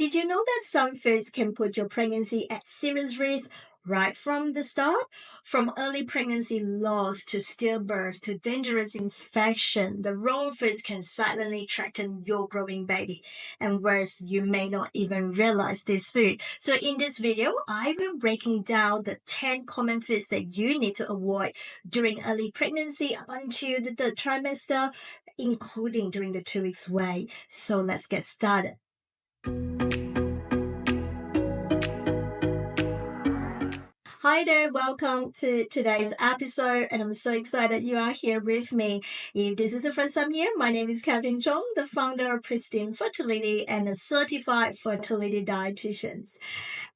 Did you know that some foods can put your pregnancy at serious risk right from the start? From early pregnancy loss to stillbirth to dangerous infection, the wrong foods can silently threaten your growing baby. And worse, you may not even realize this food. So in this video, I will breaking down the 10 common foods that you need to avoid during early pregnancy up until the third trimester, including during the 2 weeks wait. So let's get started. Hi there, welcome to today's episode, and I'm so excited you are here with me. If this is the first time here, my name is Catherine Chong, the founder of Pristine Fertility and a certified fertility dietitian.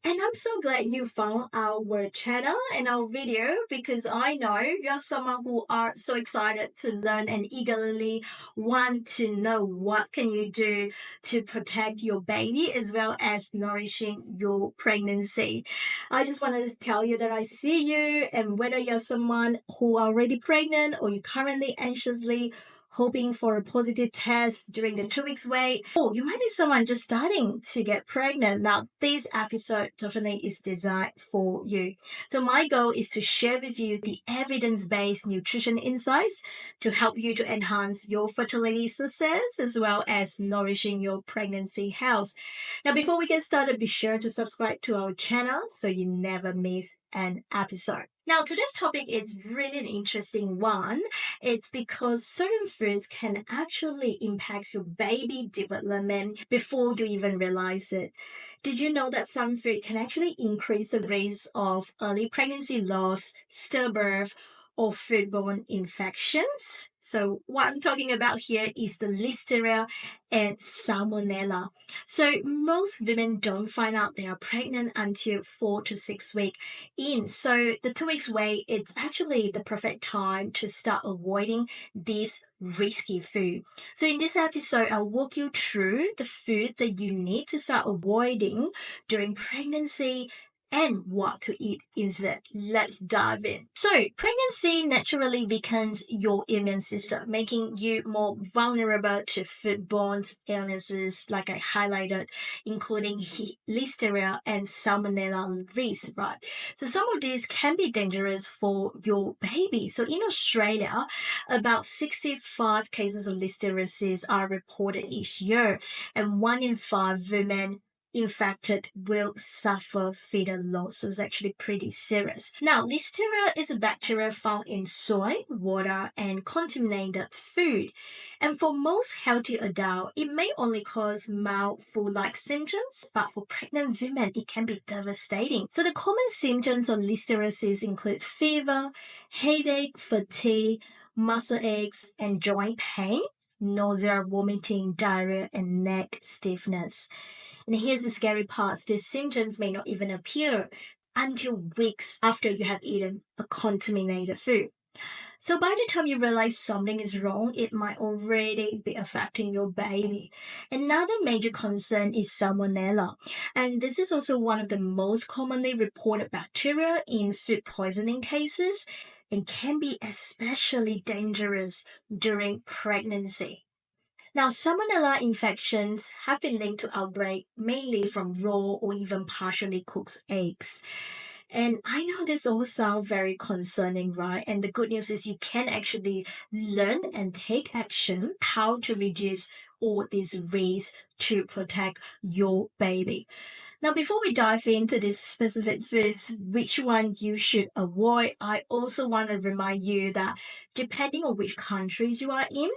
And I'm so glad you found our channel and our video because I know you're someone who are so excited to learn and eagerly want to know what can you do to protect your baby as well as nourishing your pregnancy. I just want to tell you that I see you, and whether you're someone who are already pregnant or you're currently anxiously hoping for a positive test during the 2 weeks wait, or you might be someone just starting to get pregnant. Now, this episode definitely is designed for you. So my goal is to share with you the evidence-based nutrition insights to help you to enhance your fertility success as well as nourishing your pregnancy health. Now, before we get started, be sure to subscribe to our channel so you never miss an episode. Now, today's topic is really an interesting one. It's because certain foods can actually impact your baby development before you even realize it. Did you know that some food can actually increase the risk of early pregnancy loss, stillbirth, or foodborne infections? So what I'm talking about here is the Listeria and Salmonella. So most women don't find out they are pregnant until 4 to 6 weeks in. So the 2 weeks wait, it's actually the perfect time to start avoiding this risky food. So in this episode, I'll walk you through the food that you need to start avoiding during pregnancy and what to eat instead. Let's dive in. So, pregnancy naturally weakens your immune system, making you more vulnerable to foodborne illnesses, like I highlighted, including Listeria and Salmonella risk, right? So, some of these can be dangerous for your baby. So, in Australia, about 65 cases of Listeriosis are reported each year, and 1 in 5 women infected will suffer fetal loss. So it's actually pretty serious. Now, Listeria is a bacteria found in soil, water, and contaminated food. And for most healthy adults, it may only cause mild flu-like symptoms, but for pregnant women, it can be devastating. So the common symptoms of Listeriosis include fever, headache, fatigue, muscle aches, and joint pain, nausea, vomiting, diarrhea, and neck stiffness. And here's the scary part. These symptoms may not even appear until weeks after you have eaten a contaminated food. So by the time you realize something is wrong, it might already be affecting your baby. Another major concern is Salmonella. And this is also one of the most commonly reported bacteria in food poisoning cases and can be especially dangerous during pregnancy. Now, Salmonella infections have been linked to outbreak mainly from raw or even partially cooked eggs. And I know this all sounds very concerning, right? And the good news is you can actually learn and take action how to reduce all these risks to protect your baby. Now, before we dive into these specific foods, which one you should avoid, I also want to remind you that depending on which countries you are in,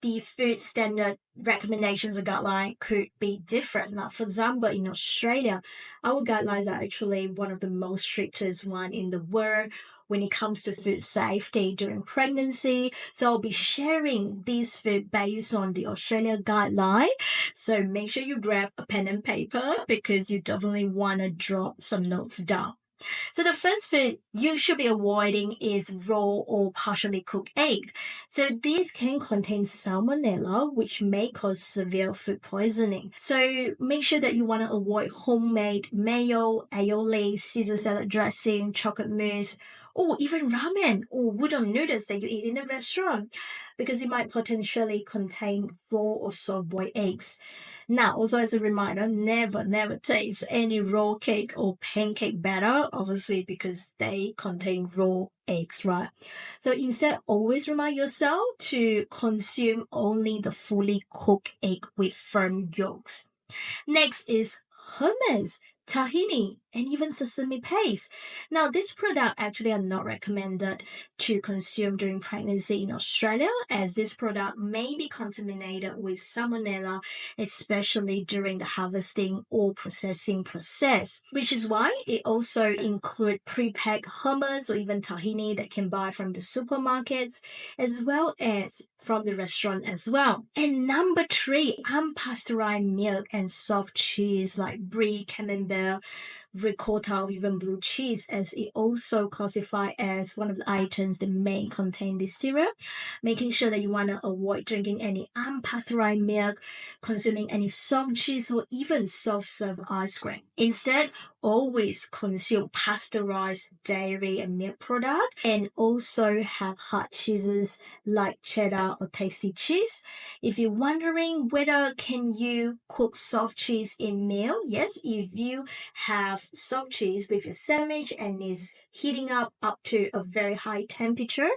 the food standard recommendations or guidelines could be different. Now, for example, in Australia, our guidelines are actually one of the most strictest one in the world when it comes to food safety during pregnancy. So I'll be sharing these food based on the Australia guideline. So make sure you grab a pen and paper because you definitely want to drop some notes down. So the first food you should be avoiding is raw or partially cooked egg. So these can contain salmonella, which may cause severe food poisoning. So make sure that you want to avoid homemade mayo, aioli, Caesar salad dressing, chocolate mousse, or even ramen or udon noodles that you eat in a restaurant, because it might potentially contain raw or soft-boiled eggs. Now, also as a reminder, never taste any raw cake or pancake batter, obviously, because they contain raw eggs, right? So instead, always remind yourself to consume only the fully cooked egg with firm yolks. Next is hummus, tahini, and even sesame paste. Now, these products actually are not recommended to consume during pregnancy in Australia, as this product may be contaminated with salmonella, especially during the harvesting or processing process, which is why it also include pre-packed hummus or even tahini that can buy from the supermarkets, as well as from the restaurant as well. And number 3, unpasteurized milk and soft cheese like brie, camembert, ricotta, or even blue cheese, as it also classified as one of the items that may contain listeria. Making sure that you want to avoid drinking any unpasteurized milk, consuming any soft cheese, or even soft serve ice cream. Instead, always consume pasteurized dairy and milk product, and also have hard cheeses like cheddar or tasty cheese. If you're wondering whether can you cook soft cheese in meal, yes, if you have soft cheese with your sandwich and is heating up to a very high temperature,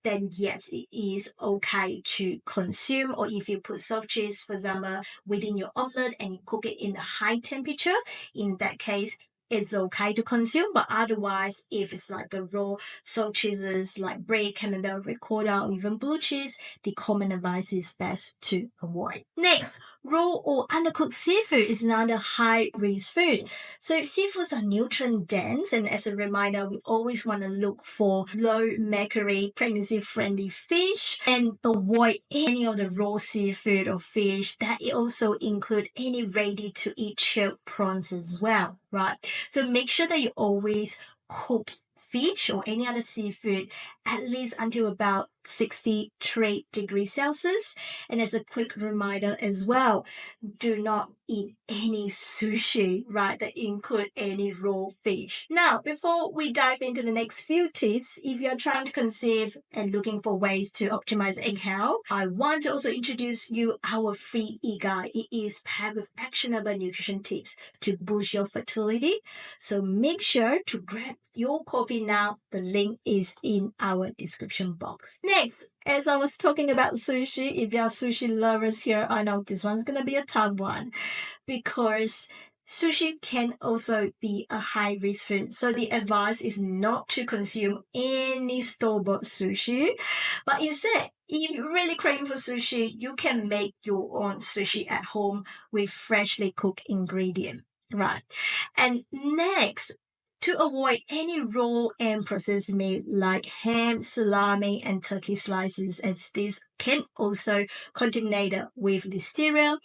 then yes, it is okay to consume. Or if you put soft cheese, for example, within your omelette and you cook it in a high temperature, in that case, it's okay to consume. But otherwise, if it's like a raw soft cheeses like brie, camembert, ricotta, or even blue cheese, the common advice is best to avoid. Next, raw or undercooked seafood is another high-risk food. So seafoods are nutrient dense, and as a reminder, we always want to look for low mercury, pregnancy-friendly fish, and avoid any of the raw seafood or fish. That also include any ready-to-eat chilled prawns as well, right? So make sure that you always cook fish or any other seafood at least until about 63 degrees Celsius. And as a quick reminder as well, do not eat any sushi, right, that include any raw fish. Now, before we dive into the next few tips, if you're trying to conceive and looking for ways to optimize egg health, I want to also introduce you our free e-guide. It is packed with actionable nutrition tips to boost your fertility. So make sure to grab your copy now. The link is in our description box. Next, as I was talking about sushi, if you're sushi lovers here, I know this one's gonna be a tough one, because sushi can also be a high risk food. So the advice is not to consume any store-bought sushi, but instead, if you're really craving for sushi, you can make your own sushi at home with freshly cooked ingredients. Right. And next, to avoid any raw and processed meat like ham, salami, and turkey slices, as these can also contaminate with listeria,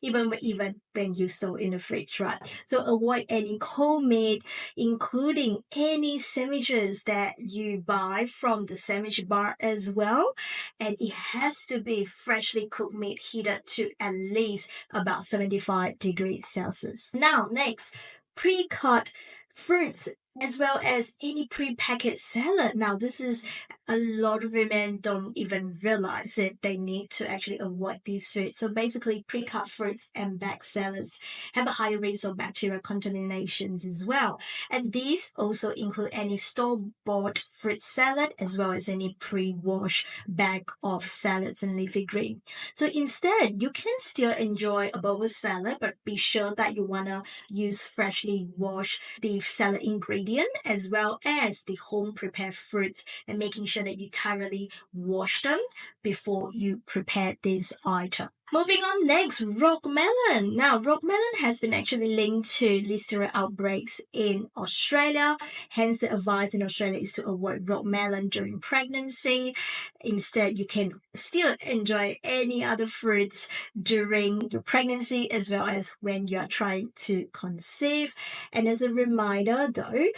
even when you store in the fridge, right? So avoid any cold meat, including any sandwiches that you buy from the sandwich bar as well. And it has to be freshly cooked meat heated to at least about 75 degrees Celsius. Now, next, pre-cut fruits as well as any pre-packaged salad. Now, this is a lot of women don't even realize it. They need to actually avoid these foods. So basically, pre-cut fruits and bagged salads have a higher risk of bacterial contaminations as well. And these also include any store-bought fruit salad as well as any pre-washed bag of salads and leafy green. So instead, you can still enjoy a bowl of salad, but be sure that you want to use freshly washed the salad ingredient as well as the home prepared fruits, and making sure that you thoroughly wash them before you prepare this item. Moving on next, rock melon. Now, rock melon has been actually linked to listeria outbreaks in Australia. Hence, the advice in Australia is to avoid rock melon during pregnancy. Instead, you can still enjoy any other fruits during your pregnancy as well as when you are trying to conceive. And as a reminder, though,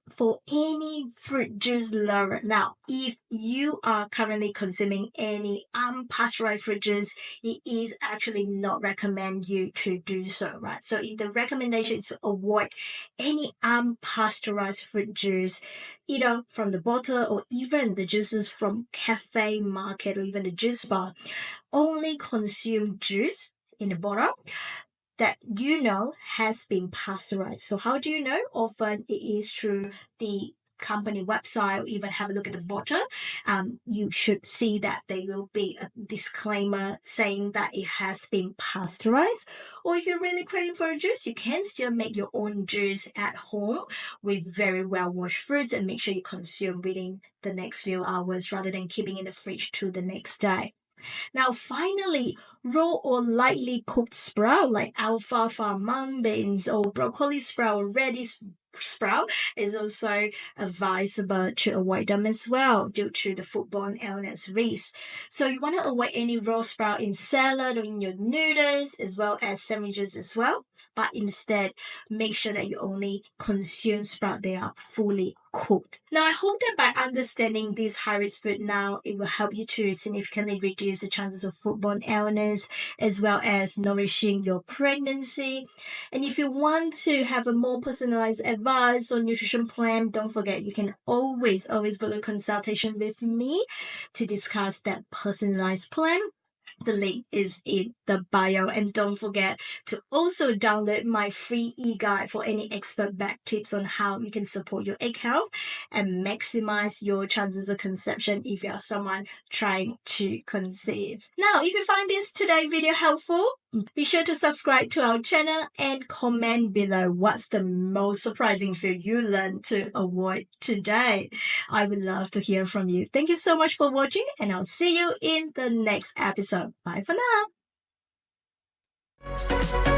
for any fruit juice lover. Now, if you are currently consuming any unpasteurized fruit juice, it is actually not recommend you to do so, right? So the recommendation is to avoid any unpasteurized fruit juice, either from the bottle or even the juices from cafe, market, or even the juice bar. Only consume juice in the bottle that you know has been pasteurized. So how do you know? Often it is through the company website, or even have a look at the bottle. You should see that there will be a disclaimer saying that it has been pasteurized. Or if you're really craving for a juice, you can still make your own juice at home with very well washed fruits, and make sure you consume within the next few hours rather than keeping in the fridge to the next day. Now, finally, raw or lightly cooked sprout like alfalfa, mung beans, or broccoli sprout or radish sprout is also advisable to avoid them as well due to the foodborne illness risk. So you want to avoid any raw sprout in salad or in your noodles as well as sandwiches as well. But instead, make sure that you only consume sprout they are fully cooked. Now, I hope that by understanding this high-risk food now, it will help you to significantly reduce the chances of foodborne illness as well as nourishing your pregnancy. And if you want to have a more personalized advice or nutrition plan, don't forget you can always book a consultation with me to discuss that personalized plan. The link is in the bio, and don't forget to also download my free e-guide for any expert back tips on how you can support your egg health and maximize your chances of conception if you are someone trying to conceive. Now, if you find this today video helpful, be sure to subscribe to our channel and comment below what's the most surprising food you learned to avoid today. I would love to hear from you. Thank you so much for watching, and I'll see you in the next episode. Bye for now.